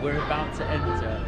we're about to enter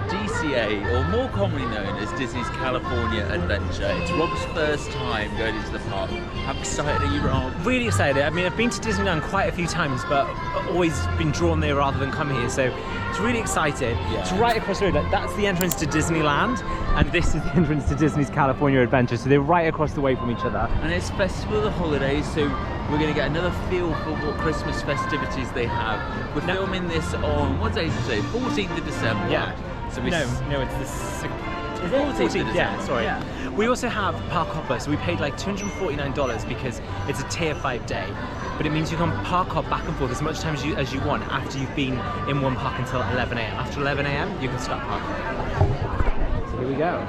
DCA, or more commonly known as Disney's California Adventure. It's Rob's first time going into the park. How excited are you, Rob? Really excited. I mean, I've been to Disneyland quite a few times, but always been drawn there rather than come here. So it's really excited. Yeah. It's right across the road. Like, that's the entrance to Disneyland, and this is the entrance to Disney's California Adventure. So they're right across the way from each other. And it's Festival of the Holidays, so we're going to get another feel for what Christmas festivities they have. We're filming this on, what day is it today? 14th of December. Yeah. So no, it's the 14th, yeah, sorry. Yeah. We also have park hopper, so we paid like $249 because it's a tier 5 day, but it means you can park hop back and forth as much time as you want after you've been in one park until 11 a.m. After 11 a.m. you can start park hopping. So here we go.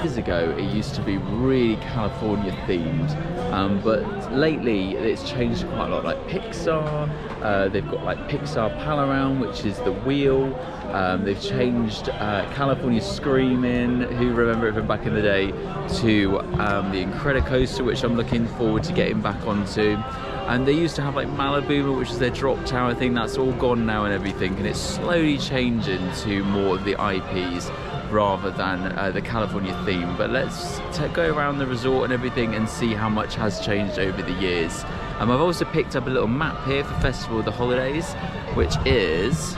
Years ago it used to be really California themed, but lately it's changed quite a lot. Like Pixar, they've got like Pixar Pal-A-Round, which is the wheel. They've changed California Screaming, who remember it from back in the day, to the Incredicoaster, which I'm looking forward to getting back onto. And they used to have like Malibu, which is their drop tower thing. That's all gone now and everything, and it's slowly changing to more of the IPs rather than the California theme. But let's go around the resort and everything and see how much has changed over the years. I've also picked up a little map here for Festival of the Holidays, which is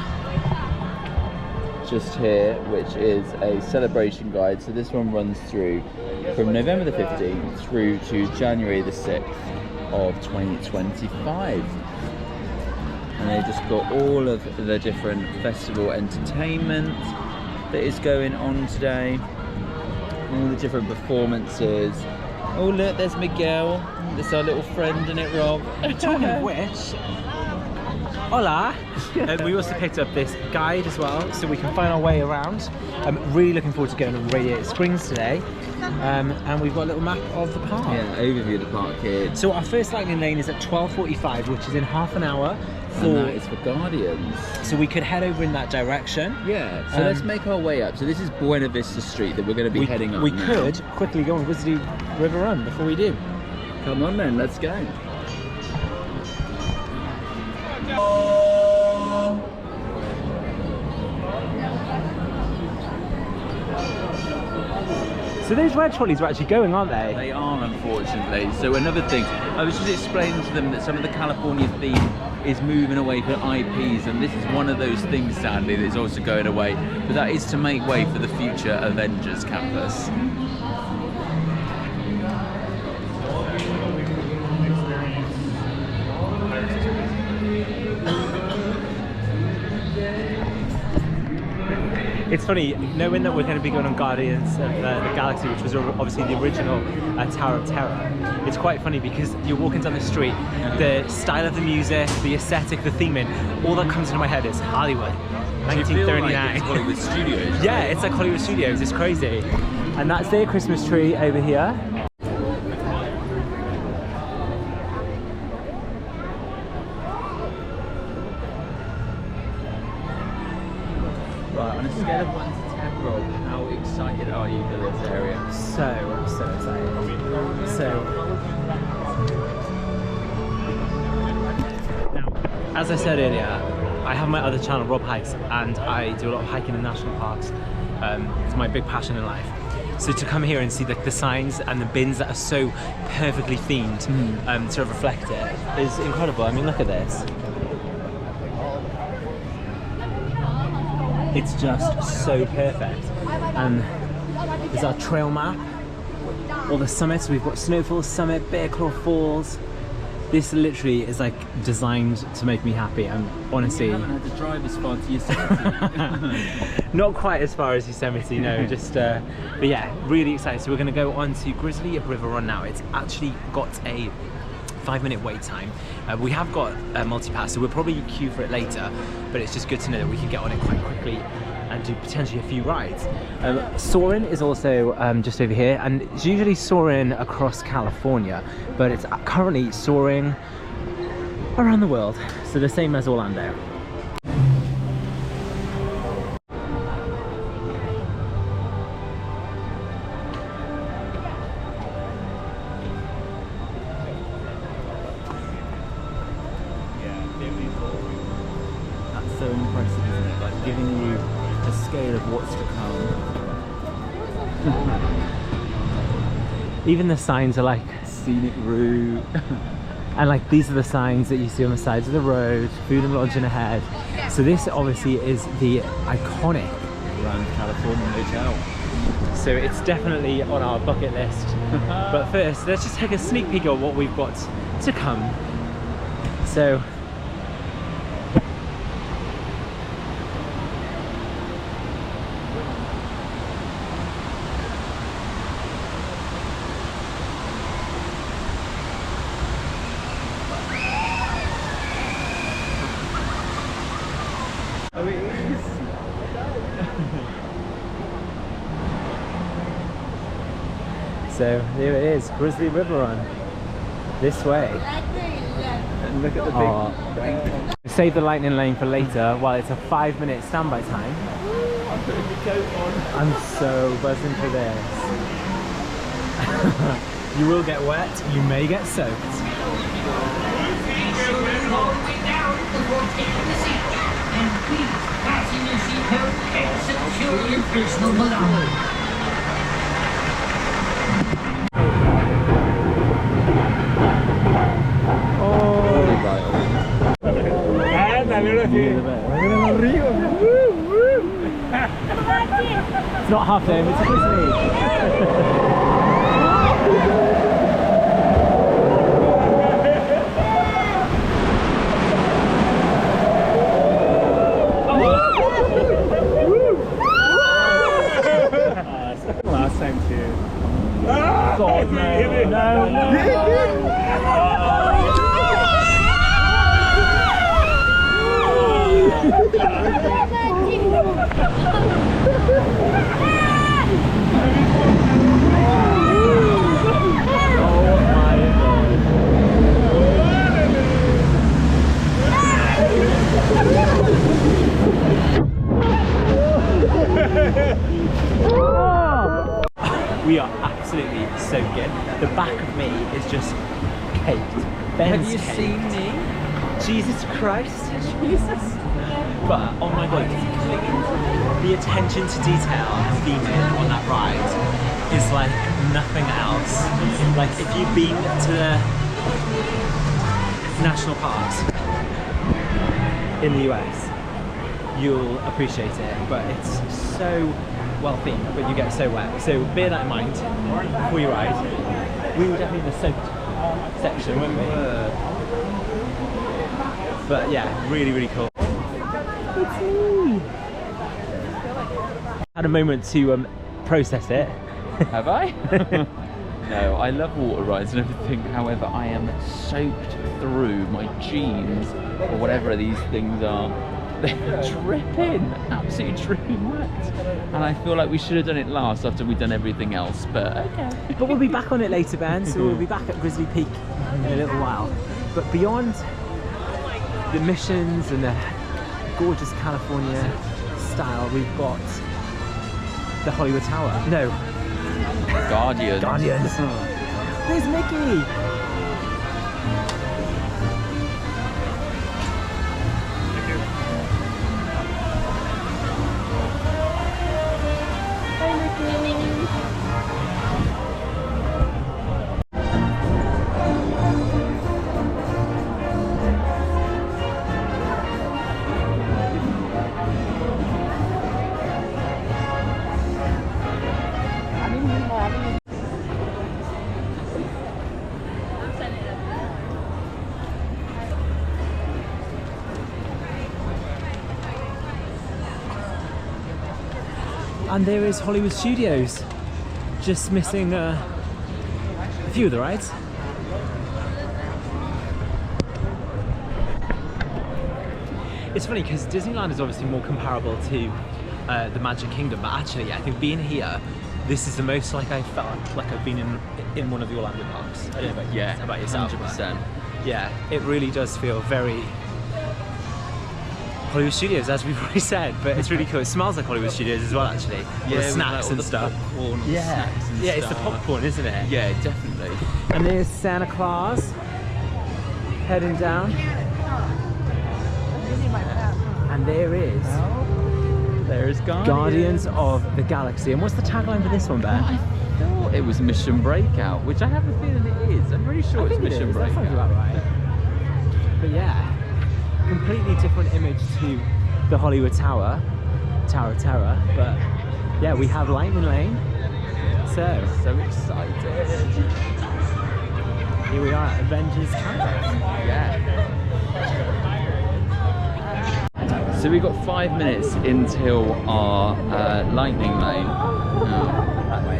just here, which is a celebration guide. So this one runs through from November the 15th through to January the 6th of 2025. And they've just got all of the different festival entertainment that is going on today, all the different performances. Oh look, there's Miguel. This is our little friend, isn't it, Rob? Talking of which, hola! We also picked up this guide as well, so we can find our way around. I'm really looking forward to going on Radiator Springs today. And we've got a little map of the park. Yeah, overview of the park here. So our first lightning lane is at 12:45, which is in half an hour. And that is for Guardians. So we could head over in that direction. Yeah, so let's make our way up. So this is Buena Vista Street that we're going to be heading up We now. could quickly go on Grizzly River Run before we do. Come on then, let's go. So those red trolleys are actually going, aren't they? They are, unfortunately. So another thing, I was just explaining to them that some of the California theme is moving away for IPs, and this is one of those things, sadly, that is also going away. But that is to make way for the future Avengers Campus. It's funny, knowing that we're going to be going on Guardians of the Galaxy, which was obviously the original Tower of Terror. It's quite funny because you're walking down the street, the style of the music, the aesthetic, the theming, all that comes into my head is Hollywood, 1939. Like it's Hollywood Studios. Right? Yeah, it's like Hollywood Studios, it's crazy. And that's their Christmas tree over here. Right, on a scale of 1 to 10, Rob, how excited are you for this area? So excited. So, now, as I said earlier, I have my other channel, Rob Hikes, and I do a lot of hiking in national parks. It's my big passion in life. So to come here and see the signs and the bins that are so perfectly themed to reflect it is incredible. I mean, look at this. It's just so perfect. And there's our trail map, all the summits. We've got Snowfall Summit, Bear Claw Falls. This literally is like designed to make me happy. And honestly, you haven't had to drive as far to Yosemite. Not quite as far as Yosemite, no. Just, but yeah, really excited. So we're going to go on to Grizzly River Run now. It's actually got a 5-minute wait time. We have got a multi-pass, so we'll probably queue for it later, but it's just good to know that we can get on it quite quickly and do potentially a few rides. Soarin' is also just over here, and it's usually soaring across California, but it's currently soaring around the world, so the same as Orlando. so impressive, isn't it? Like giving you a scale of what's to come. Even the signs are like Scenic route. and like these are the signs that you see on the sides of the road, food and lodging ahead. So this obviously is the iconic Grand California Hotel. So it's definitely on our bucket list. But first, let's just take a sneak peek at what we've got to come. So So here it is, Grizzly River Run. This way. And look at the big... Save the lightning lane for later while it's a 5-minute standby time. I'm putting the coat on. I'm so buzzing for this. You will get wet, you may get soaked. It's not half time, it's Grizzly. Last time too. God, no. We are absolutely soaked in. The back of me is just caked. Ben's Have you caked. seen me? Jesus Christ, Jesus. But oh my god, the attention to detail and theming on that ride is like nothing else. Like if you've been to the national parks in the US, you'll appreciate it, but it's so well themed, but you get so wet. So bear that in mind before you ride. We were definitely in the soaked section, weren't we? But yeah, really, really cool. It's me. Had a moment to process it. Have I? No, I love water rides and everything. However, I am soaked through my jeans or whatever these things are. They're dripping, absolutely dripping wet. And I feel like we should have done it last after we've done everything else, but okay. But we'll be back on it later, Ben, so we'll be back at Grizzly Peak in a little while. But beyond the missions and the gorgeous California style, we've got the Hollywood Tower. No. Guardians. Guardians. There's Mickey. And there is Hollywood Studios, just missing a few of the rides. It's funny because Disneyland is obviously more comparable to the Magic Kingdom, but actually I think being here, this is the most like I felt like I've been in one of the Orlando parks. I don't know about yourself. 100%. Yeah, it really does feel very Hollywood Studios, as we've already said, but it's really cool. It smells like Hollywood Studios as well, actually. Yeah, the snacks and the stuff. Popcorn and Yeah, snacks and yeah, it's the stuff. popcorn, isn't it? Yeah, definitely. And there's Santa Claus heading down. And there is There's Guardians of the Galaxy. And what's the tagline for this one, Ben? I thought it was Mission Breakout, which I have a feeling it is. I'm pretty sure it's Mission Breakout. That sounds about right. But yeah, completely different image to the Hollywood Tower of Terror. But yeah, we have Lightning Lane. So excited. Here we are at Avengers Campus. Yeah. So we've got 5 minutes until our lightning lane. That way.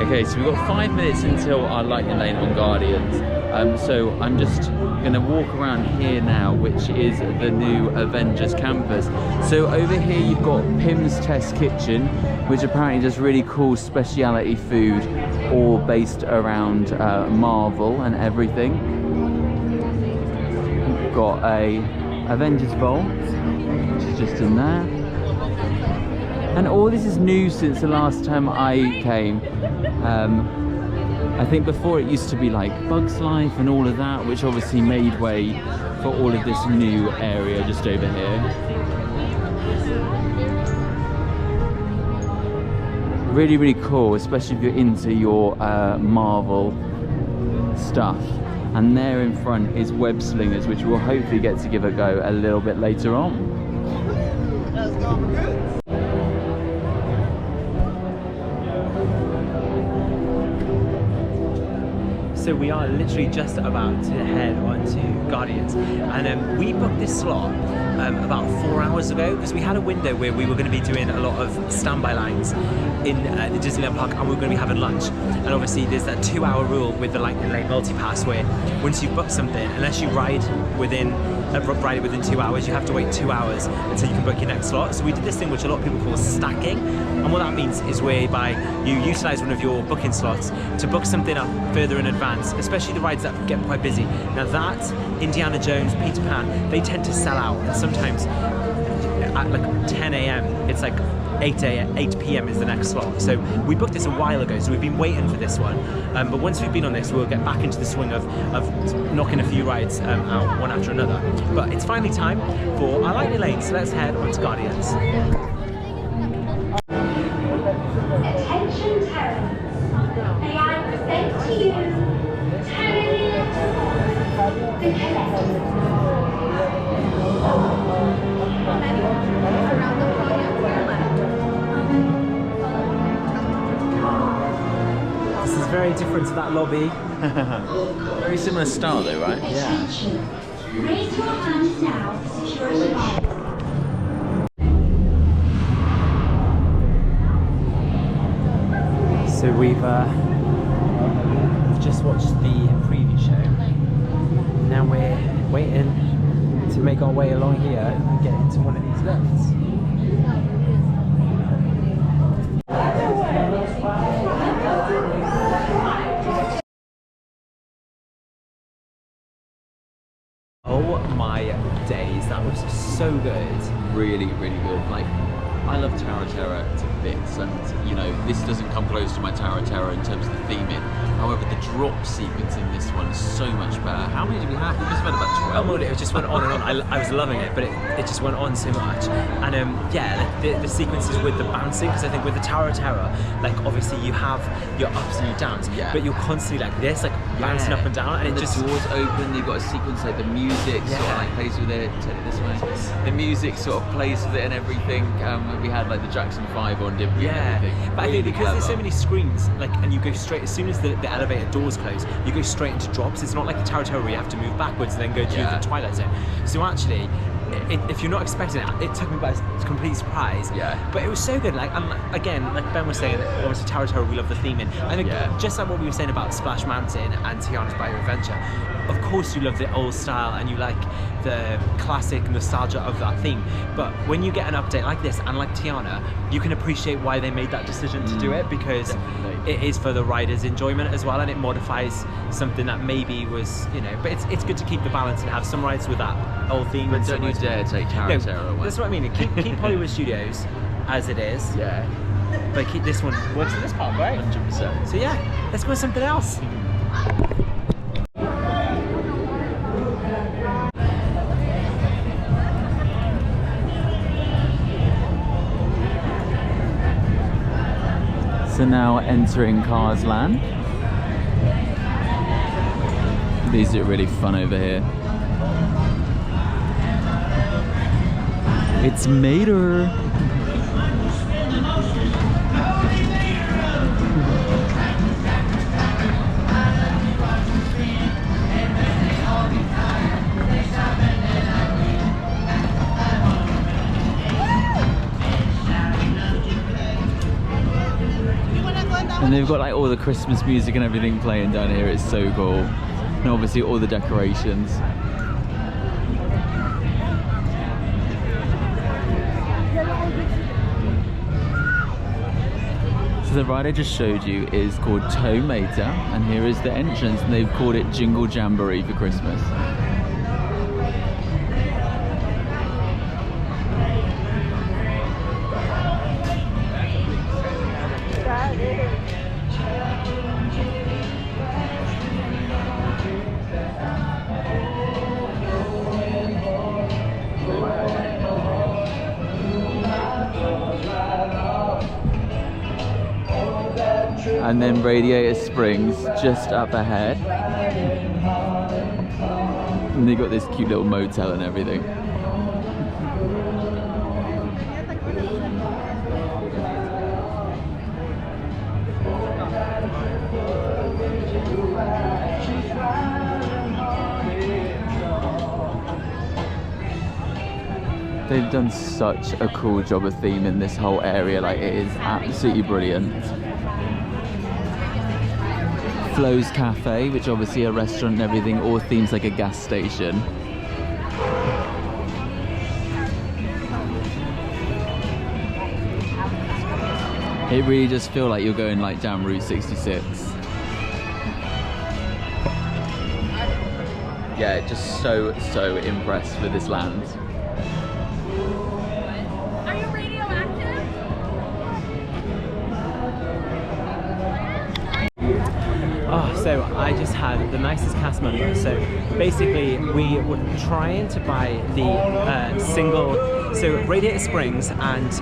Okay, so we've got 5 minutes until our lightning lane on Guardians. So I'm just going to walk around here now, which is the new Avengers Campus. So over here you've got Pim's Test Kitchen, which apparently does really cool speciality food, all based around Marvel and everything. We've got a Avengers Vault, which is just in there. And all this is new since the last time I came. I think before it used to be like Bugs Life and all of that, which obviously made way for all of this new area just over here. Really, really cool, especially if you're into your Marvel stuff. And there in front is Web Slingers, which we'll hopefully get to give a go a little bit later on. So we are literally just about to head on to Guardians, and we booked this slot about 4 hours ago because we had a window where we were going to be doing a lot of standby lines in the Disneyland park, and we were going to be having lunch. And obviously there's that 2-hour rule with the Lightning Lane multi-pass where once you've booked something, unless you ride it within 2 hours, you have to wait 2 hours until you can book your next slot. So we did this thing which a lot of people call stacking, and what that means is whereby you utilize one of your booking slots to book something up further in advance, especially the rides that get quite busy. Now that, Indiana Jones, Peter Pan, they tend to sell out, and sometimes at like 10 a.m. it's like 8 p.m. is the next slot. So we booked this a while ago, so we've been waiting for this one. But once we've been on this, we'll get back into the swing of knocking a few rides out one after another. But it's finally time for our Lightning Lane, so let's head on to Guardians. Attention parents, may I present to you the collector. This is very different to that lobby. Very similar style though, right? Yeah. Attention. Raise your hands now for security. So we've just watched the preview show. Now we're waiting to make our way along here and get into one of these lifts. Oh my days, that was so good. Really, really good. Like, I love Tower of Terror to bits, and you know, this doesn't come close to my Tower of Terror in terms of the theming. However, the drop sequence in this one is so much better. How many did we have? We must have had about 12. It just went on and on. I was loving it, but it just went on so much. And yeah, the sequences with the bouncing, because I think with the Tower of Terror, like obviously you have your ups and your downs, but you're constantly like this, like bouncing up and down, and the doors open. You've got a sequence like the music sort of like plays with it. Take it this way. The music sort of plays with it and everything. We had like the Jackson 5 on, didn't we? Yeah, but I think because there's so many screens, like, and you go straight, as soon as the elevator doors close, you go straight into drops. It's not like the Tower of Terror where you have to move backwards and then go through the Twilight Zone. So actually, if you're not expecting it took me by a complete surprise. Yeah. But it was so good. Like, again, like Ben was saying, obviously Tower of Terror, we love the theming. I think just like what we were saying about Splash Mountain and Tiana's Bayou Adventure, of course you love the old style and you like the classic nostalgia of that theme. But when you get an update like this and like Tiana, you can appreciate why they made that decision to do it, because it is for the rider's enjoyment as well, and it modifies something that maybe was, you know, but it's good to keep the balance and have some rides with that old theme. But don't you dare take Tower of Terror away. That's what I mean. Keep Hollywood Studios as it is. Yeah. But keep this one works in this part, right? 100%. So yeah, let's go with something else. So now entering Cars Land. These are really fun over here. It's Mater. And they've got like all the Christmas music and everything playing down here. It's so cool. And obviously all the decorations. So the ride I just showed you is called Tow Mater, and here is the entrance, and they've called it Jingle Jamboree for Christmas. And then Radiator Springs just up ahead. And they got this cute little motel and everything. They've done such a cool job of theming this whole area, like it is absolutely brilliant. Flo's Cafe, which obviously a restaurant and everything, all themes like a gas station. It really does feel like you're going like down Route 66. Yeah, just so impressed with this land. So I just had the nicest cast member. So basically we were trying to buy the so Radiator Springs and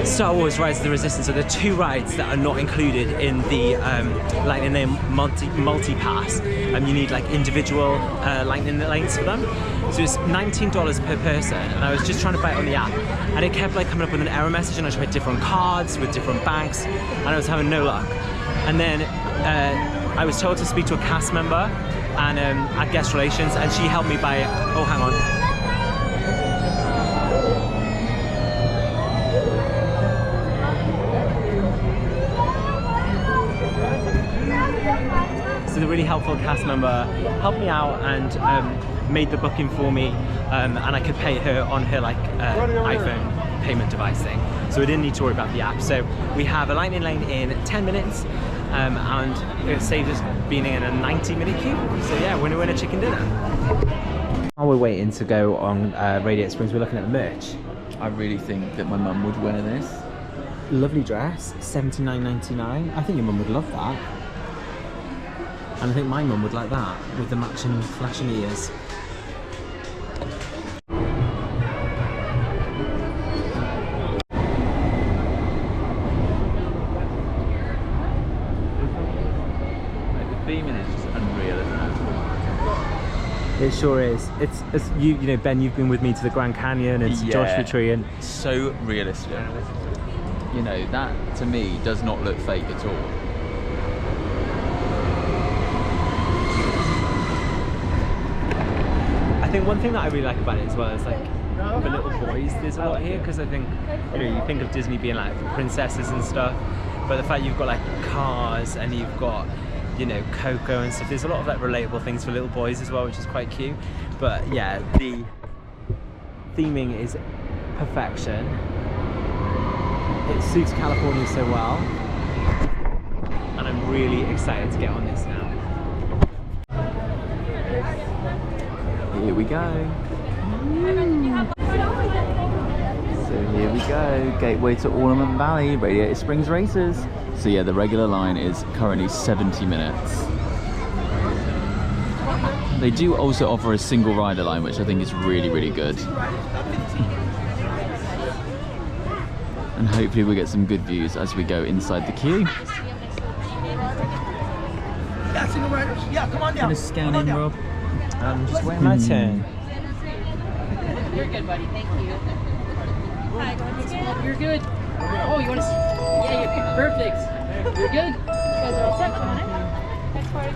Star Wars Rise of the Resistance are the two rides that are not included in the Lightning Lane multi-pass. You need like individual Lightning lanes for them. So it's $19 per person, and I was just trying to buy it on the app, and it kept like coming up with an error message, and I tried different cards with different banks, and I was having no luck. And then I was told to speak to a cast member and at guest relations, and she helped me buy it. Oh, hang on. So the really helpful cast member helped me out and made the booking for me, and I could pay her on her like iPhone payment device thing. So I didn't need to worry about the app. So we have a Lightning Lane in 10 minutes. And it saved us being in a 90-minute queue. So yeah, winner chicken dinner. While we're waiting to go on Radiator Springs, we're looking at the merch. I really think that my mum would wear this. Lovely dress, $79.99. I think your mum would love that. And I think my mum would like that, with the matching flashing ears. It sure is. It's you know, Ben, you've been with me to the Grand Canyon and to Joshua Tree, and so realistic. You know, that to me does not look fake at all. I think one thing that I really like about it as well is like for little boys, there's a lot here, because I think, you know, you think of Disney being like for princesses and stuff, but the fact you've got like cars and you've got, you know, Coco and stuff. There's a lot of like relatable things for little boys as well, which is quite cute. But yeah, the theming is perfection. It suits California so well, and I'm really excited to get on this now. Here we go. So here we go, gateway to Ornament Valley, Radiator Springs Racers. So yeah, the regular line is currently 70 minutes. They do also offer a single rider line, which I think is really, really good. and hopefully we'll get some good views as we go inside the queue. Yeah, single riders. Yeah, come on down. Just scan in, Rob. I'm just waiting my turn. You're good, buddy. Thank you. Hi, you're good. Oh, you want to see? Yeah, you're perfect. You're good. You guys are all set, next party.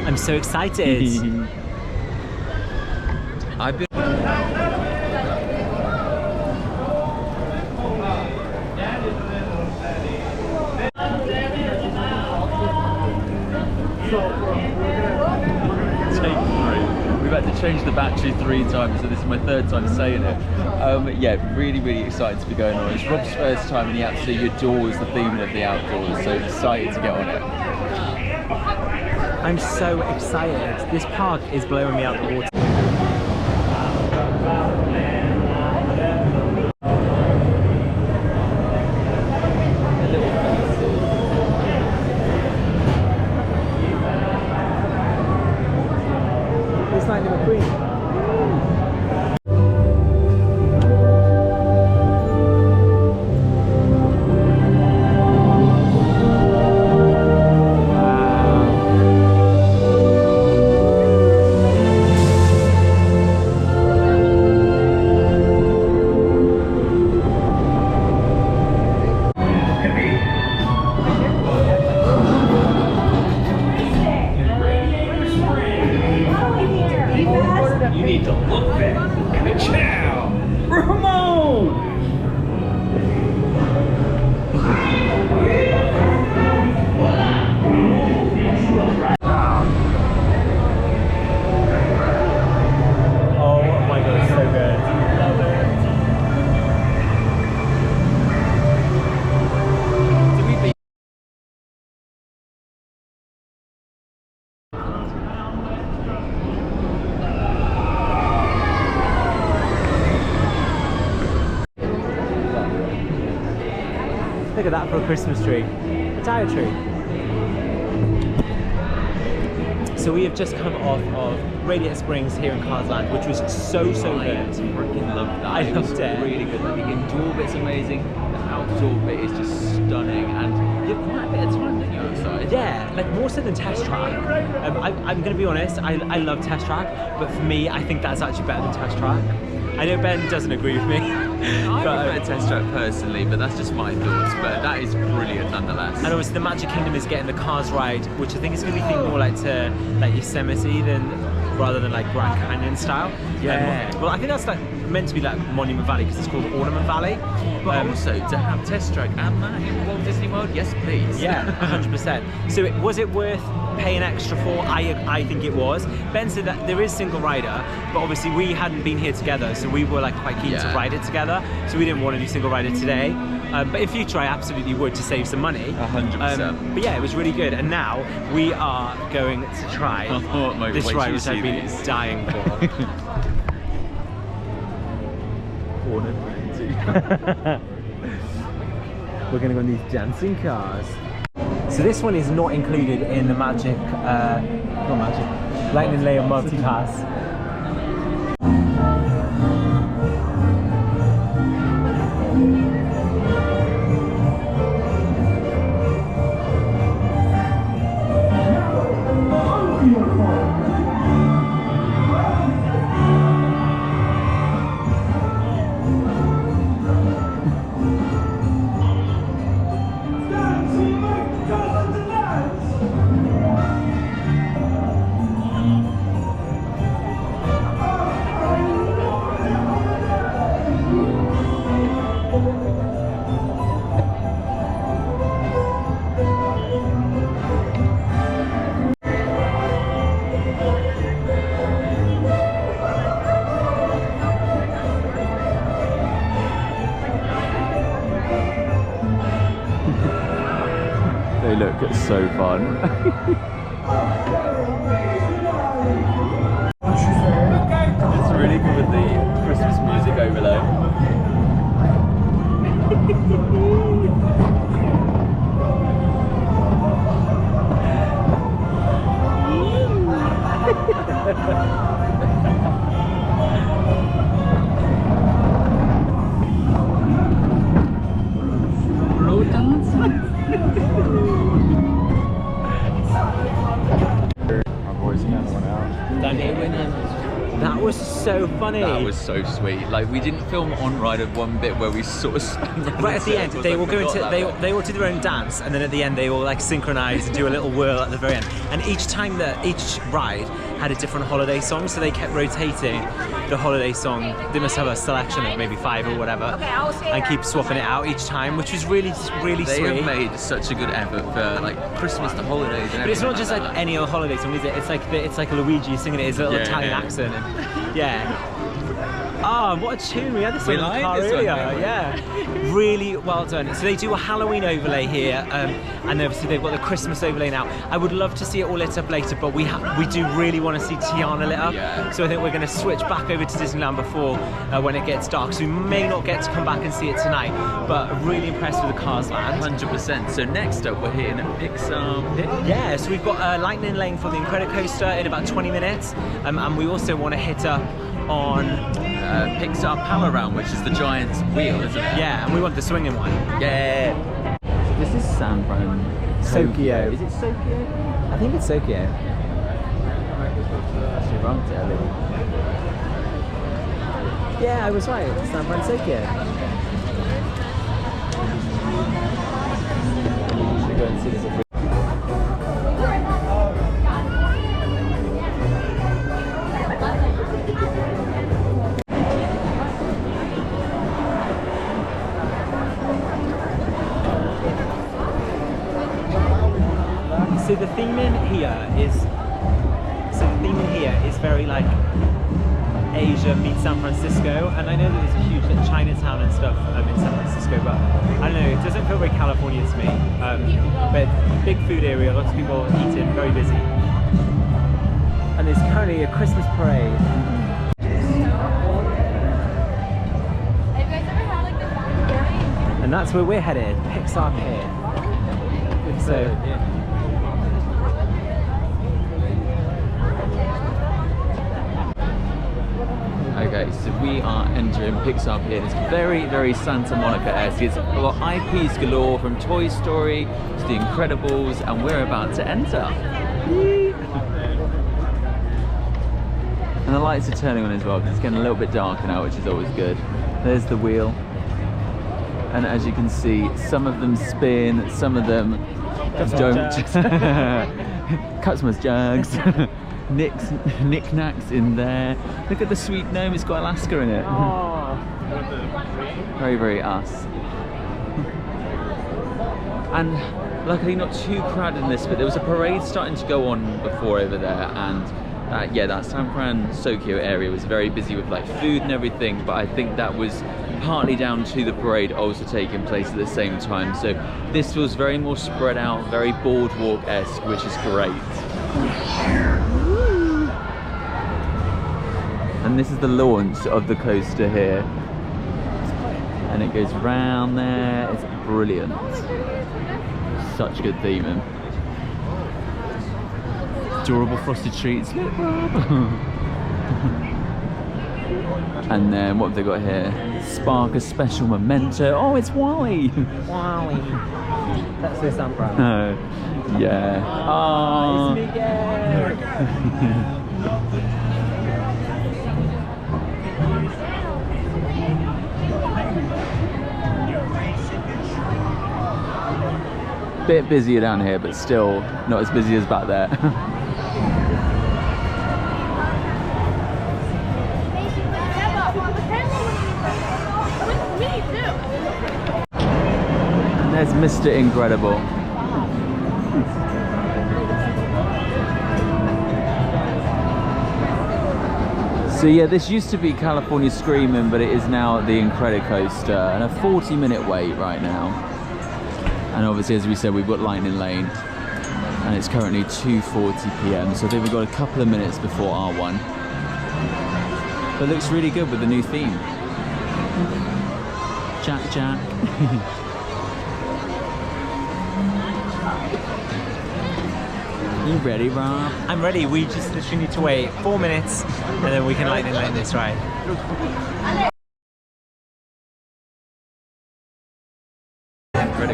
I'm so excited. I've been. We've had to change the battery 3 times, so this is my 3rd time saying it. Yeah, really excited to be going on. It's Rob's first time and he absolutely adores the theme of the outdoors, so excited to get on it. I'm so excited. This park is blowing me out the water. It's like the Queen. Look at that for a Christmas tree. A tire tree. So we have just come off of Radiator Springs here in Carsland, which was so good. I freaking loved that. I loved it. Really good. Like, the indoor bit's amazing, the outdoor bit is just stunning, and you have quite a bit of time, don't you, outside? Yeah, like more so than Test Track. I'm going to be honest, I love Test Track, but for me, I think that's actually better than Test Track. I know Ben doesn't agree with me. I prefer Test Track personally, but that's just my thoughts. But that is brilliant nonetheless. And obviously the Magic Kingdom is getting the Cars ride, which I think is going to be themed more like to like Yosemite rather than like Grand Canyon style. Yeah. Well, I think that's like meant to be like Monument Valley because it's called Ornament Valley. But also to have Test Track and that in Walt Disney World, yes please. Yeah, 100%. So was it worth paying extra for? I think it was. Ben said that there is single rider, but obviously we hadn't been here together, so we were like quite keen to ride it together. So we didn't want to do single rider today. But in future, I absolutely would to save some money. 100%. But yeah, it was really good. And now we are going to try this ride, which I've been dying for. We're going to go on these dancing cars. So this one is not included in the Lightning Layer Multi-Pass. They look so fun. It's really good with the Christmas music overlay. Our boys are one out. Down here winning. That was so funny. That was so sweet. Like, we didn't film on ride at one bit where we sort of right at the end, they will go into they all do their own dance, and then at the end they all like synchronize and do a little whirl at the very end. And each time that each ride had a different holiday song, so they kept rotating the holiday song. They must have a selection of maybe 5 or whatever, and keep swapping it out each time, which was really sweet. They have made such a good effort for like Christmas, the holidays, and but it's not everything just like any other holiday song, is it? It's like Luigi singing it his little Italian accent. And, yeah. Oh, what a tune! We had this one in the car earlier. Yeah, really well done. So they do a Halloween overlay here, and obviously they've got the Christmas overlay now. I would love to see it all lit up later, but we do really want to see Tiana lit up. Yeah. So I think we're going to switch back over to Disneyland before when it gets dark. So we may not get to come back and see it tonight, but really impressed with the Cars Land. 100%. So next up, we're here in Pixar. Yeah. So we've got a Lightning Lane for the Incredicoaster in about 20 minutes, and we also want to hit up on Pixar Pal-A-Round, which is the giant wheel, isn't it? Yeah, and we want the swinging one. Yeah. So this is San Tokyo. Is it Tokyo? I think it's Tokyo. She wrote it a little. Yeah, I was right. It's San Francisco. Should we go and see this? So the theme in here is very like Asia meets San Francisco, and I know that there's a huge like, Chinatown and stuff in San Francisco, but I don't know, it doesn't feel very California to me. But big food area, lots of people eating, very busy. And there's currently a Christmas parade. And that's where we're headed, Pixar Pier. So. Okay, so we are entering Pixar Pier. It's very, very Santa Monica-esque. It's got IPs galore from Toy Story to The Incredibles, and we're about to enter. And the lights are turning on as well because it's getting a little bit darker now, which is always good. There's the wheel. And as you can see, some of them spin, some of them don't. Customers jugs. Knickknacks in there. Look at the sweet gnome, it's got Alaska in it. Very, very us. And luckily not too crowded in this, but there was a parade starting to go on before over there, and yeah, that San Francisco area was very busy with like food and everything, but I think that was partly down to the parade also taking place at the same time. So this feels very more spread out, very boardwalk-esque, which is great. And this is the launch of the coaster here, and it goes round there. It's brilliant. Such good theming. Adorable frosted treats. And then what have they got here? Spark a special memento. Oh, it's Wally. Wally. That's where San Fran. Oh, yeah. Oh, it's Miguel. Bit busier down here, but still not as busy as back there. And there's Mr. Incredible. So yeah, this used to be California Screamin', but it is now the Incredicoaster, and a 40-minute wait right now. And obviously, as we said, we've got Lightning Lane, and it's currently 2:40 p.m. So I think we've got a couple of minutes before R1. But it looks really good with the new theme. Jack, Jack. You ready, Rob? I'm ready. We just literally need to wait 4 minutes, and then we can Lightning Lane this ride.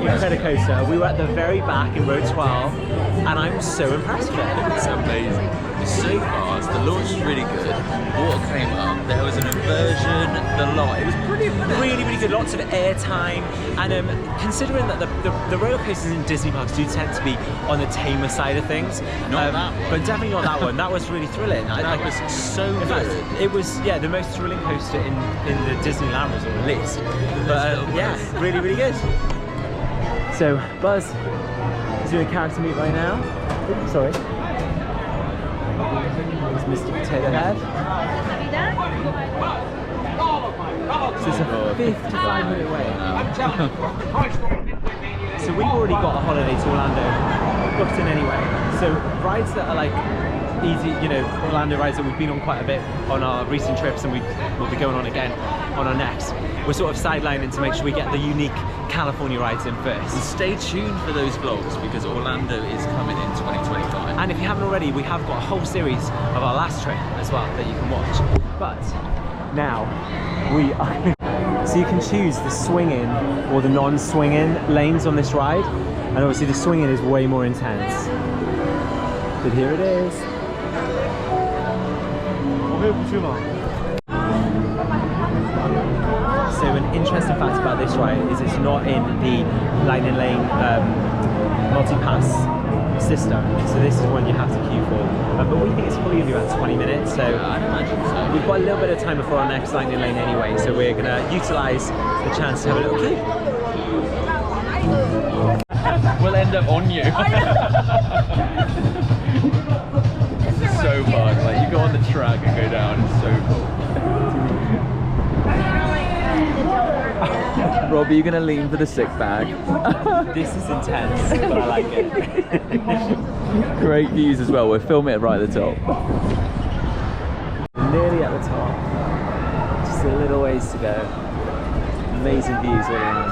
Incredicoaster. We were at the very back in row 12, and I'm so impressed with it. It's amazing. It's so fast. The launch is really good. Water came up. There was an inversion. The lot. It was pretty Really, really good. Lots of airtime, and considering that the roller coasters in Disney parks do tend to be on the tamer side of things, Not that one. but definitely not that one. That was really thrilling. That was so In fact, good. it was the most thrilling coaster in the Disneyland Resort at least. But yeah, really, really good. So Buzz is doing a character meet right now. Oops, sorry. It's Mr. Potato Head. So it's a 55-minute wait. So we've already got a holiday to Orlando booked in anyway. So rides that are like easy, you know, Orlando rides that we've been on quite a bit on our recent trips, and we'll be going on again on our next. We're sort of sidelining to make sure we get the unique California rides in first. And stay tuned for those vlogs because Orlando is coming in 2025. And if you haven't already, we have got a whole series of our last trip as well that you can watch. But now we are so you can choose the swing-in or the non-swing-in lanes on this ride, and obviously the swing-in is way more intense. But here it is. So an interesting fact about this ride is it's not in the Lightning Lane multi-pass system, so this is one you have to queue for. But we think it's probably going to be about 20 minutes, so I'd imagine so. we've got a little bit of time before our next Lightning Lane anyway, so we're going to utilise the chance to have a little queue. We'll end up on you. It's so fun. Like you go on the track and go down. It's so cool. Rob, are you gonna lean for the sick bag? This is intense, but I like it. Great views as well. We're filming it right at the top. Nearly at the top. Just a little ways to go. Amazing views all around.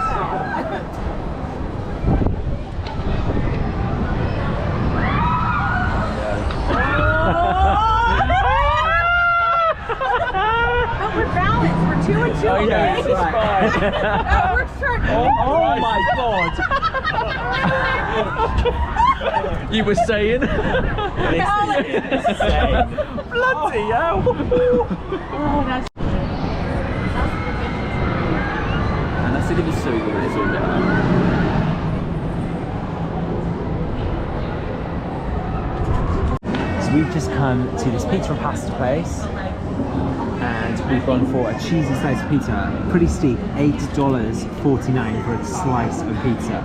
We're balanced. We're 2 and 2. Oh, yeah, okay? that's right. That works for Oh my god! You were saying? This is insane. Bloody hell! And that's it. It was so good. It's all down. So we've just come to this pizza and pasta place, and we've gone for a cheesy slice of pizza. Pretty steep, $8.49 for a slice of pizza.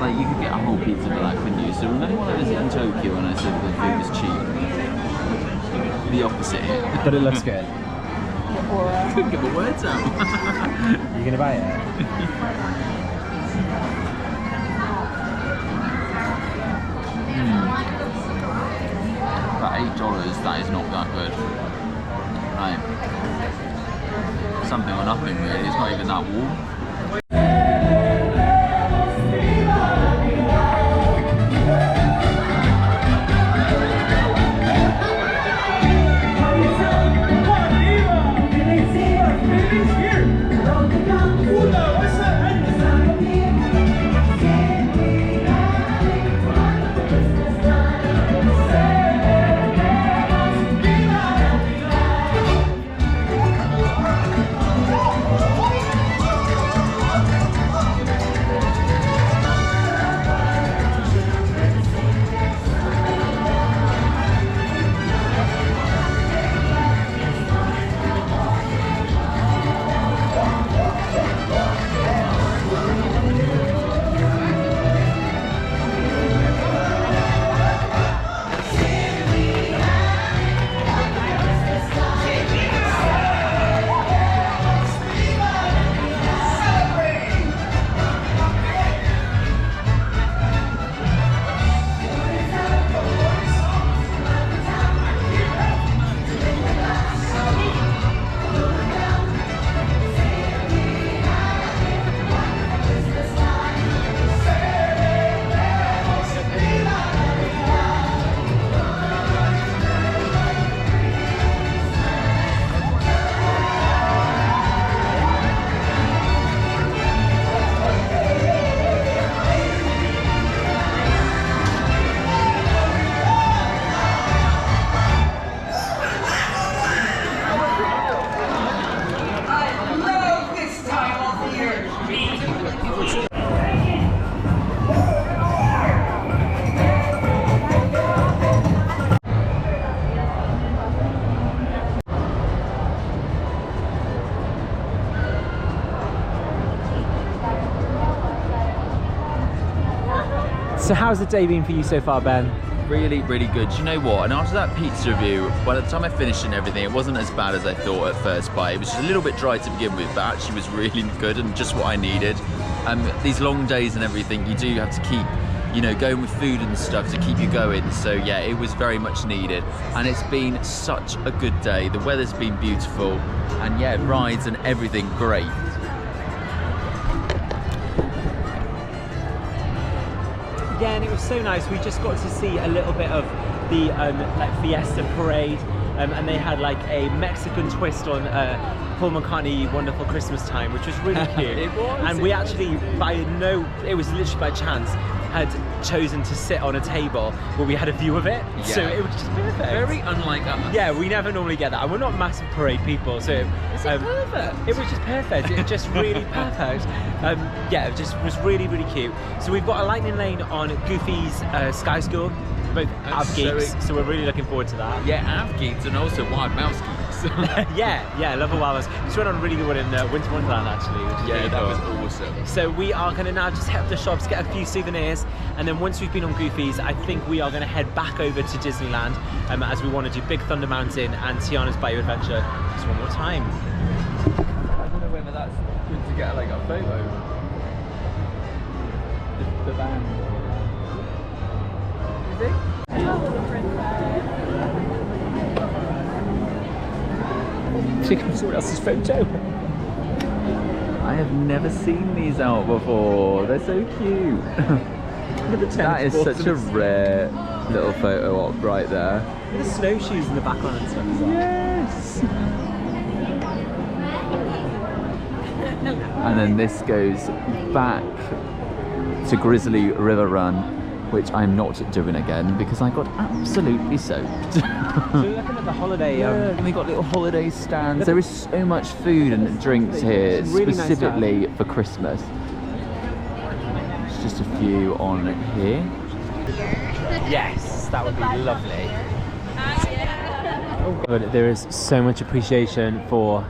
Like you could get a whole pizza for that, couldn't you? So remember when I was in Tokyo and I said the food was cheap? The opposite here. But it looks good. Couldn't get the words out. You're gonna buy it? About $8, that is not that good. Right. Something or nothing really, it's not even that warm. So how's the day been for you so far, Ben? Really, really good. Do you know what? And after that pizza review, by the time I finished and everything, it wasn't as bad as I thought at first bite. It was just a little bit dry to begin with, but actually was really good and just what I needed. These long days and everything, you do have to keep, you know, going with food and stuff to keep you going. So yeah, it was very much needed. And it's been such a good day. The weather's been beautiful. And yeah, rides and everything great. Yeah, and it was so nice. We just got to see a little bit of the like Fiesta parade, and they had like a Mexican twist on Paul McCartney "Wonderful Christmas Time," which was really cute. It was. And we actually, it was literally by chance, had chosen to sit on a table where we had a view of it. Yeah. So it was just perfect. Very unlike us. Yeah, we never normally get that, and we're not massive parade people, so perfect. it was just perfect. It was just really perfect. Yeah, it just was really, really cute. So we've got a lightning lane on Goofy's Sky School, both That's Av geeks, so we're really looking forward to that. Yeah, Av geeks and also Wild Mouse geeks. yeah, I love a Wild Mouse. We just went on a really good one in Winter Wonderland actually, which is Yeah, really that cool. was awesome. So we are going to now just head up the shops, get a few souvenirs, and then once we've been on Goofy's, I think we are going to head back over to Disneyland, as we want to do Big Thunder Mountain and Tiana's Bayou Adventure just one more time. I don't know whether that's good to get like a photo. The van. You think? Taking someone else's photo. I have never seen these out before. They're so cute. That is such a rare little photo op right there. The snowshoes in the background and stuff as well. Yes. And then this goes back to Grizzly River Run, which I'm not doing again because I got absolutely soaked. So we're looking at the holiday. And we got little holiday stands. There is so much food and drinks here, Really nice specifically for Christmas. There's just a few on here. Yes, that would be lovely. But there is so much appreciation for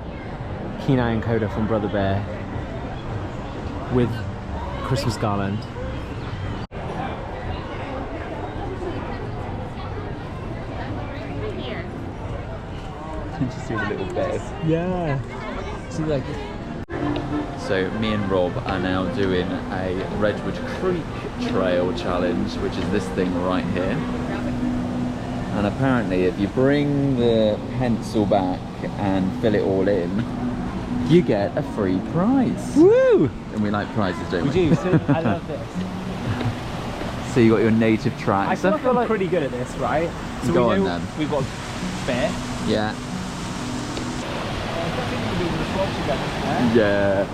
Kenai and Coda from Brother Bear with Christmas garland. Just do a little bit. Yeah. See, like. So me and Rob are now doing a Redwood Creek Trail challenge, which is this thing right here. And apparently if you bring the pencil back and fill it all in, you get a free prize. Woo! And we like prizes, don't we? We do, so I love this. So you got your native tracks. I feel like I'm pretty good at this, right? So Go we on know then. we've got Bear. Yeah. Yeah.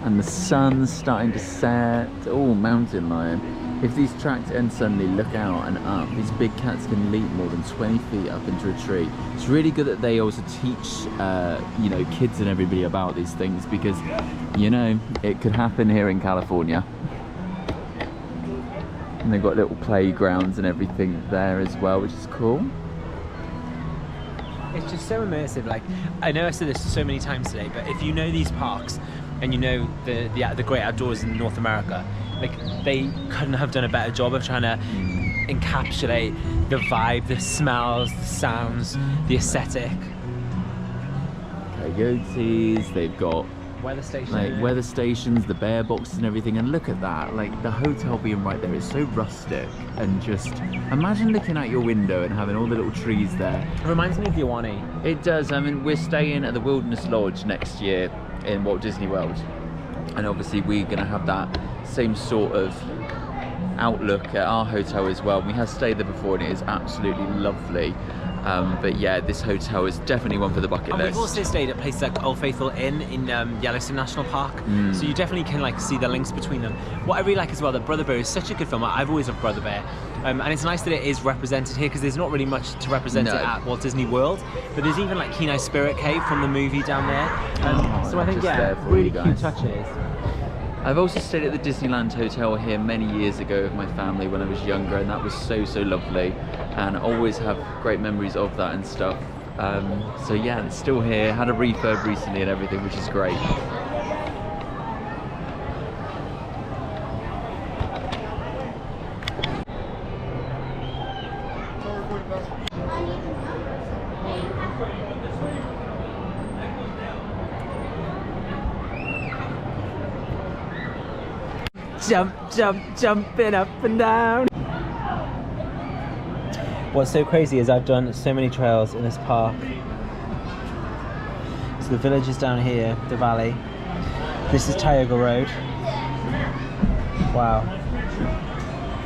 And the sun's starting to set. Oh, mountain lion. If these tracks end suddenly, look out and up. These big cats can leap more than 20 feet up into a tree. It's really good that they also teach, you know, kids and everybody about these things because, you know, it could happen here in California. And they've got little playgrounds and everything there as well, which is cool. It's just so immersive. Like, I know I said this so many times today, but if you know these parks and you know the great outdoors in North America, like they couldn't have done a better job of trying to encapsulate the vibe, the smells, the sounds, the aesthetic. Coyotes, they've got Weather station. like weather stations, the bear boxes and everything, and look at that, like the hotel being right there is so rustic, and just imagine looking out your window and having all the little trees there. It reminds me of Yawani. It does. I mean, we're staying at the Wilderness Lodge next year in Walt Disney World, and obviously we're going to have that same sort of outlook at our hotel as well. We have stayed there before and it is absolutely lovely. But yeah, this hotel is definitely one for the bucket And list. we've also stayed at places like Old Faithful Inn in Yellowstone National Park, so you definitely can like see the links between them. What I really like as well, that Brother Bear is such a good film. I've always loved Brother Bear, and it's nice that it is represented here because there's not really much to represent it at Walt Disney World. But there's even like Kenai Spirit Cave from the movie down there, so I think just there for really you cute guys. touches. I've also stayed at the Disneyland Hotel here many years ago with my family when I was younger, and that was so lovely, and I always have great memories of that and stuff. So yeah, it's still here. Had a refurb recently and everything, which is great. Jumping up and down. What's so crazy is I've done so many trails in this park. So the village is down here, the valley. This is Tioga Road. Wow.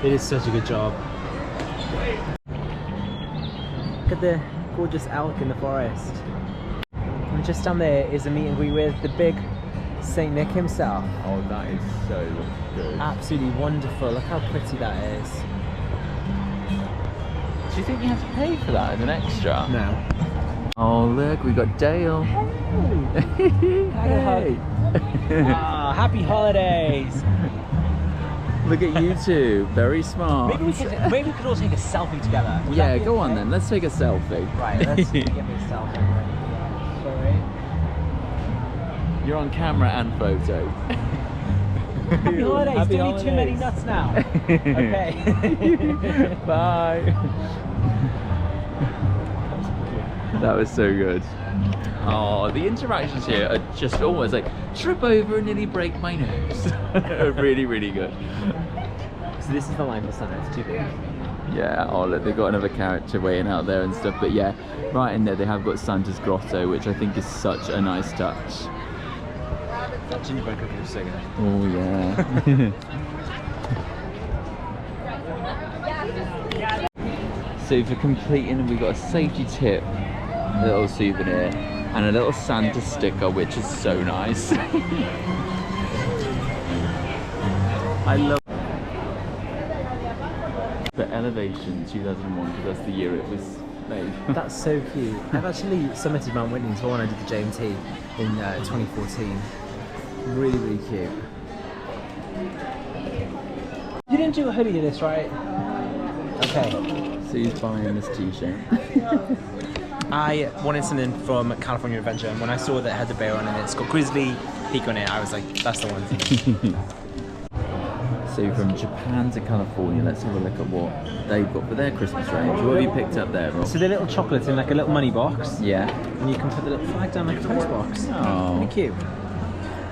It is such a good job. Look at the gorgeous elk in the forest. And just down there is a meet and greet with the big Saint Nick himself. Oh, that is so good. Absolutely wonderful. Look how pretty that is. Do you think you have to pay for that as an extra? No. Oh look, we got Dale. Hey. Ah, happy holidays. Look at you two, very smart. Maybe we could all take a selfie together. Would Yeah, that be go okay? on then. Let's take a selfie. Right, let's get me a selfie. Sorry. You're on camera and photo. Happy holidays. Happy Don't eat too many holidays. nuts now. Okay. Bye. That was so good. Oh, the interactions here are just almost like trip over and nearly break my nose. Really, really good. So this is the line for Santa. It's too big. Yeah, oh look, they've got another character waiting out there and stuff, but yeah, right in there they have got Santa's Grotto, which I think is such a nice touch. That gingerbread cookie is so good. Oh yeah. So for completing, we've got a safety tip, a little souvenir, and a little Santa sticker, which is so nice. I love the Elevation 2001, because that's the year it was made. That's so cute. I've actually summited Mount Whitney as well when I did the JMT in 2014. Really, really cute. You didn't do a hoodie to this, right? Okay. So he's buying this t-shirt. I wanted something from California Adventure, and when I saw that it had the Bayou on it, it's got Grizzly Peak on it, I was like, that's the one. So from Japan to California, let's have a look at what they've got for their Christmas range. What have you picked up there, Rob? So they're little chocolates in like a little money box, Yeah. and you can put the little flag down like a post box. Oh. Really cute.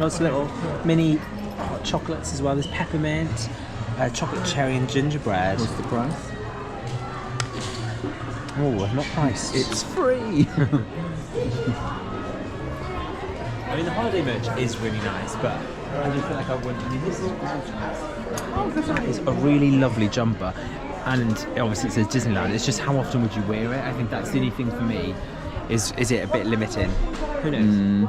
Lots of little mini hot chocolates as well. There's peppermint, chocolate cherry and gingerbread. What's the price? Oh, not priced. It's free. I mean, the holiday merch is really nice, but I just feel like I wouldn't. I mean, this is that is a really lovely jumper, and obviously it says Disneyland. It's just how often would you wear it? I think that's the only thing for me. Is it a bit limiting? Who knows?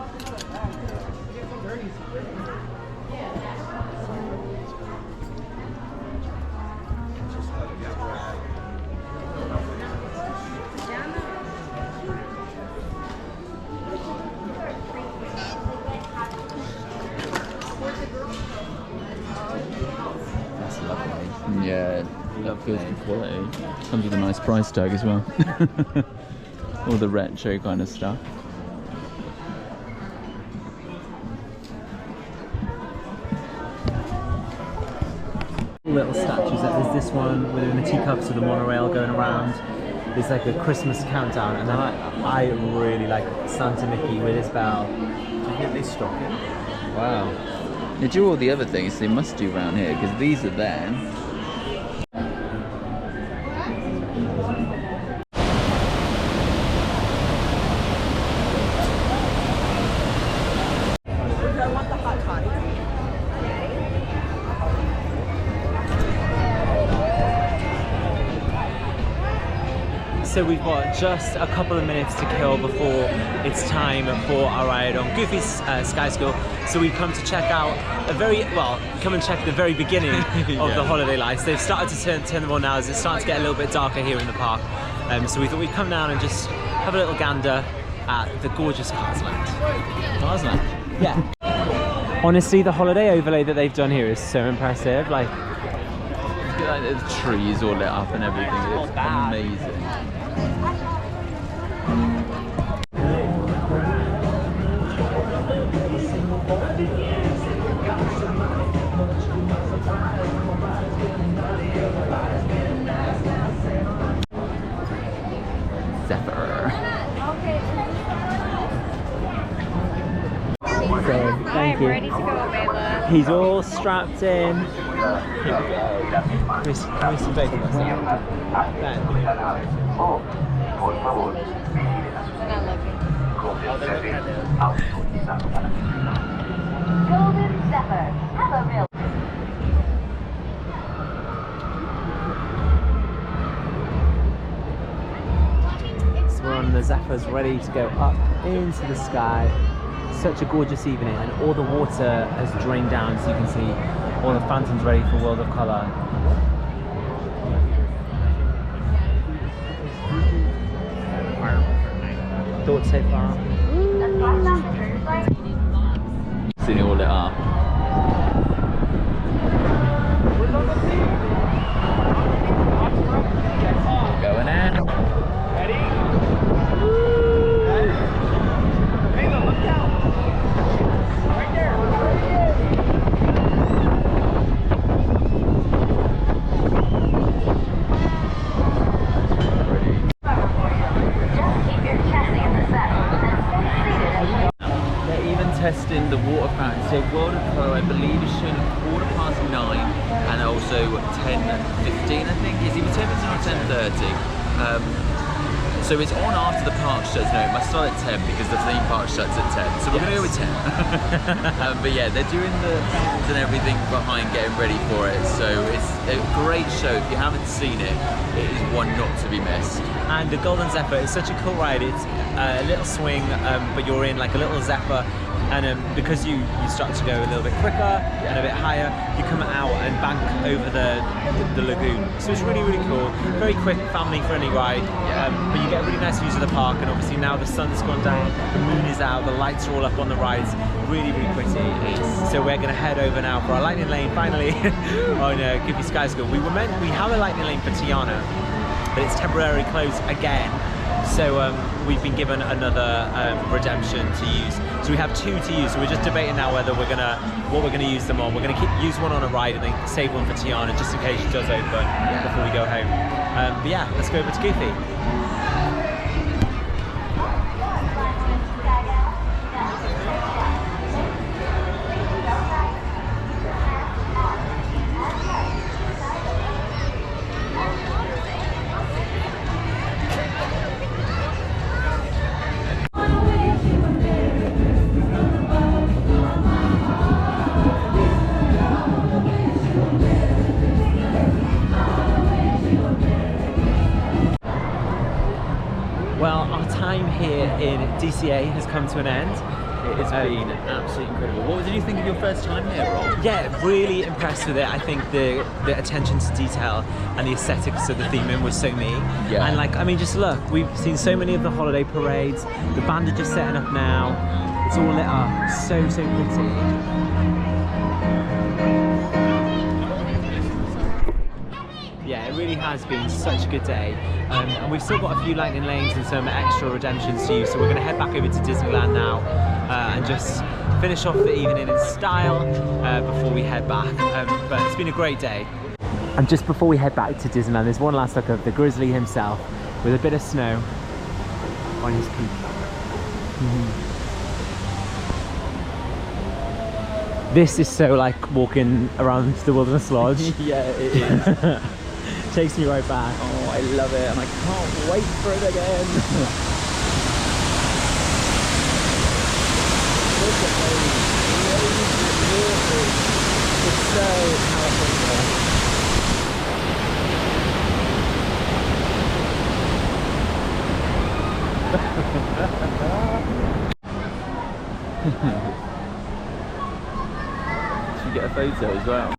Yeah, good quality. Comes with a nice price tag as well. All the retro kind of stuff. Little statues. There's this one with the teacups with the monorail going around. There's like a Christmas countdown, and then I really like Santa Mickey with his bell. Do you think they stock it? Wow. They do all the other things they must do around here, because these are there. So we've got just a couple of minutes to kill before it's time for our ride on Goofy's Sky School. So we've come to check out come and check the very beginning of the holiday lights. They've started to turn them on now as it's starting to get a little bit darker here in the park. So we thought we'd come down and just have a little gander at the gorgeous Carsland. Carsland? Yeah. Honestly, the holiday overlay that they've done here is so impressive. Like the trees all lit up and everything. It's amazing. Zephyr. So, thank you. Ready to go, Layla. He's all strapped in. Here we go. Can we see both of us? Ben. Golden Zephyr. Hello, Bill. So we're on the Zephyrs, ready to go up into the sky. Such a gorgeous evening, and all the water has drained down, so you can see all the phantoms ready for World of Colour. Thoughts so far? Seen it all lit up. Going in. Testing the water fountain. So World of Colour, I believe, is shown at 9:15 and also 10:15. I think it's either 10:15 or 10:30. So it's on after the park shuts. No, it must start at 10 because the theme park shuts at 10. So we're going to go with 10. But yeah, they're doing the fountains and everything behind, getting ready for it. So it's a great show. If you haven't seen it, it is one not to be missed. And the Golden Zephyr is such a cool ride. It's a little swing, but you're in like a little Zephyr. And because you start to go a little bit quicker and a bit higher, you come out and bank over the lagoon. So it's really, really cool. Very quick, family-friendly ride. But you get a really nice views of the park. And obviously now the sun's gone down, the moon is out, the lights are all up on the rides. Really, really pretty. So we're going to head over now for our lightning lane, finally. Oh no, Giffy Sky School. We have a lightning lane for Tiana, but it's temporarily closed again. So we've been given another redemption to use. So we have 2 to use. So we're just debating now whether what we're gonna use them on. We're gonna use one on a ride and then save one for Tiana just in case she does open before we go home. But yeah, let's go over to Goofy. Well, our time here in DCA has come to an end. It has been absolutely incredible. What did you think of your first time here, Rob? Yeah, really impressed with it. I think the attention to detail and the aesthetics of the theming was so neat. Yeah. And like, I mean, just look, we've seen so many of the holiday parades. The band are just setting up now. It's all lit up. So pretty. Yeah, it really has been such a good day. And we've still got a few lightning lanes and some extra redemptions to use, so we're going to head back over to Disneyland now and just finish off the evening in style before we head back. But it's been a great day. And just before we head back to Disneyland, there's one last look of the Grizzly himself with a bit of snow on his peak. This is so like walking around the Wilderness Lodge. Yeah, it is. Takes me right back. Oh, I love it, and I can't wait for it again. Look at those crazy waters. It's so California. Should we get a photo as well?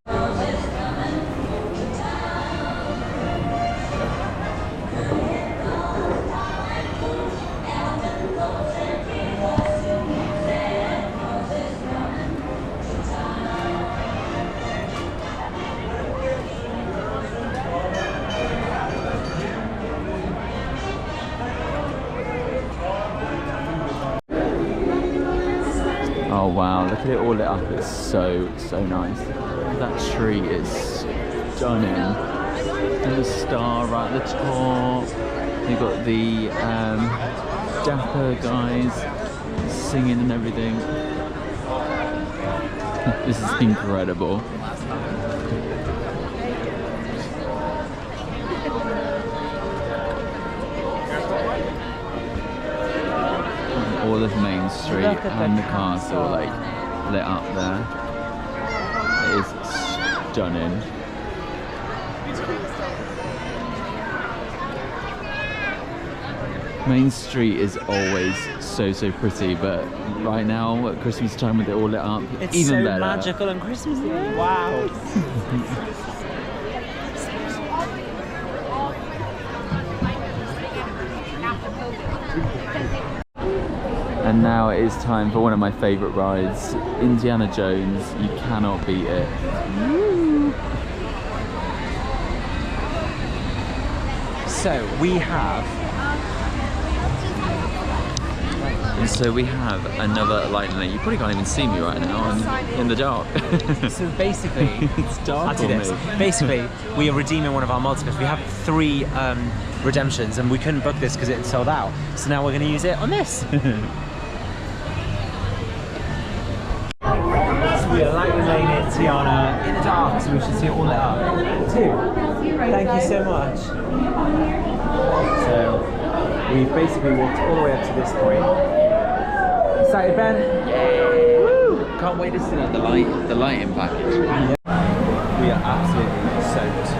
Oh wow, look at it all lit up. It's so nice. That tree is stunning. And the star right at the top. You've got the Dapper guys singing and everything. This is incredible. All of Main Street and the castle like lit up there. It is stunning. Main Street is always so pretty, but right now at Christmas time with it all lit up, It's even so better. magical and Christmassy. Wow. And now it is time for one of my favourite rides, Indiana Jones. You cannot beat it. So we have another lightning lane. You probably can't even see me right now. I'm in the dark. So basically, it's dark. I'll do this. Basically, we are redeeming one of our multiples. We have 3 redemptions, and we couldn't book this because it sold out. So now we're going to use it on this. So we are lightning lane in Tiana in the dark, so we should see it all lit up. 2. Thank you so much. So we've basically walked all the way up to this point. Excited, Ben? Yay! Woo! Can't wait to see the lighting package. Yeah. We are absolutely soaked.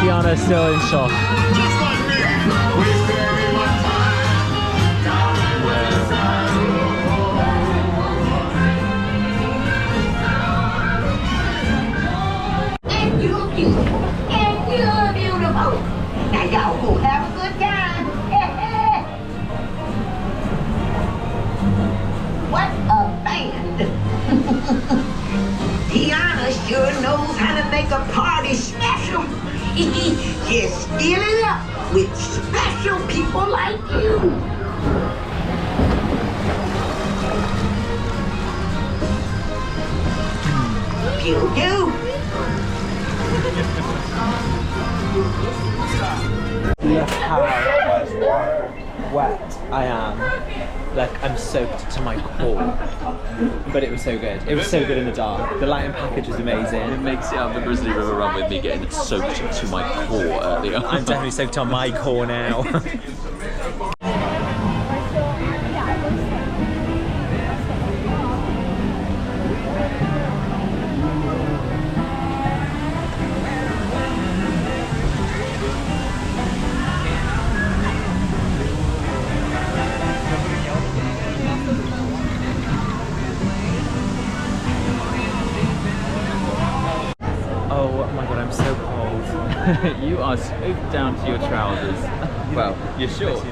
Tiana's still in shock. And you're beautiful. And you're beautiful. Now y'all go have a good time. What a band. Tiana sure knows how to make a party special. Just fill it up with special people like you. Pew-pew. Look how wet I am. Like, I'm soaked to my core. But it was so good. It was so good in the dark. The lighting package was amazing. It makes it up the Grizzly River Run with me getting soaked to my core earlier. I'm definitely soaked on my core now. Oh my god, I'm so cold. You are soaked down to your trousers. Well, your shorts.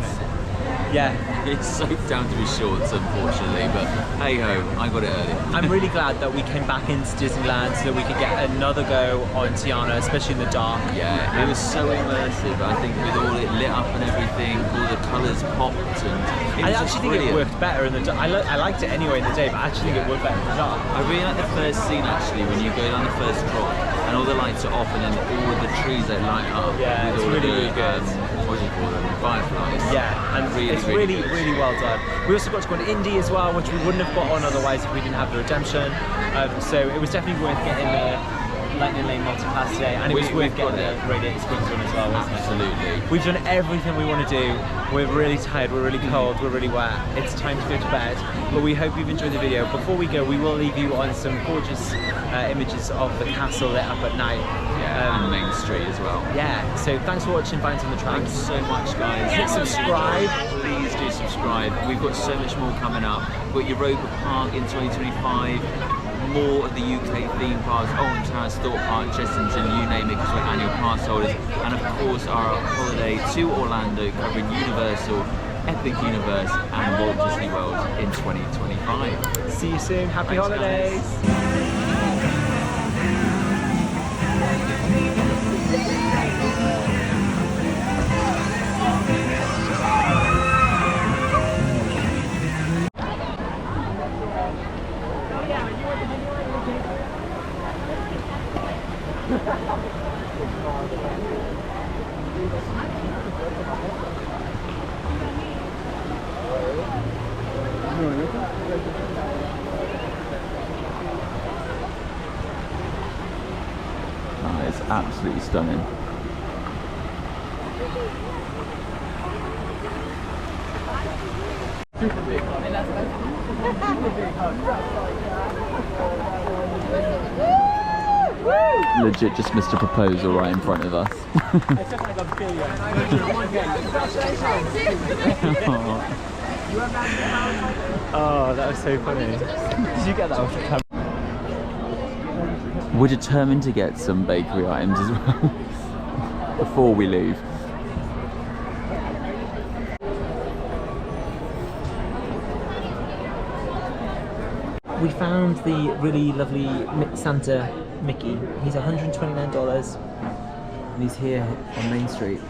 Yeah. It's soaked down to his shorts, unfortunately, but hey ho, I got it early. I'm really glad that we came back into Disneyland so that we could get another go on Tiana, especially in the dark. Yeah, it was so immersive. I think with all it lit up and everything, all the colours popped, and it I was actually think brilliant. it worked better in the dark. I liked it anyway in the day, but I actually think it worked better in the dark. I really like the first scene actually, when you go down the first drop and all the lights are off and then all of the trees they light up. Yeah, with it's all of really, the, really good. What do you call them? Fireflies. Yeah, and Really, it's really really, good. really well done. We also got to go to Indy as well, which we wouldn't have got on otherwise if we didn't have the redemption. So it was definitely worth getting there. Lightning Lane multi-pass today, and it was worth getting the Radiator Springs one as well, wasn't it? Absolutely. We've done everything we want to do. We're really tired, we're really cold, we're really wet. It's time to go to bed, but we hope you've enjoyed the video. Before we go, we will leave you on some gorgeous images of the castle lit up at night. And Main Street as well. Yeah, so thanks for watching Vines on the Tracks. Thanks so much, guys. Hit subscribe. Please do subscribe. We've got so much more coming up. We've got Europa Park in 2025. More of the UK theme parks, Old Town, Thorpe Park, Chessington, you name it, because we're annual pass holders. And of course our holiday to Orlando covering Universal, Epic Universe and Walt Disney World in 2025. See you soon. Happy Thanks, holidays. guys. Oh, it's absolutely stunning. Legit just missed a proposal right in front of us. Oh, that was so funny. Did you get that off the camera? We're determined to get some bakery items as well before we leave. We found the really lovely Santa Mickey. He's $129 and he's here on Main Street.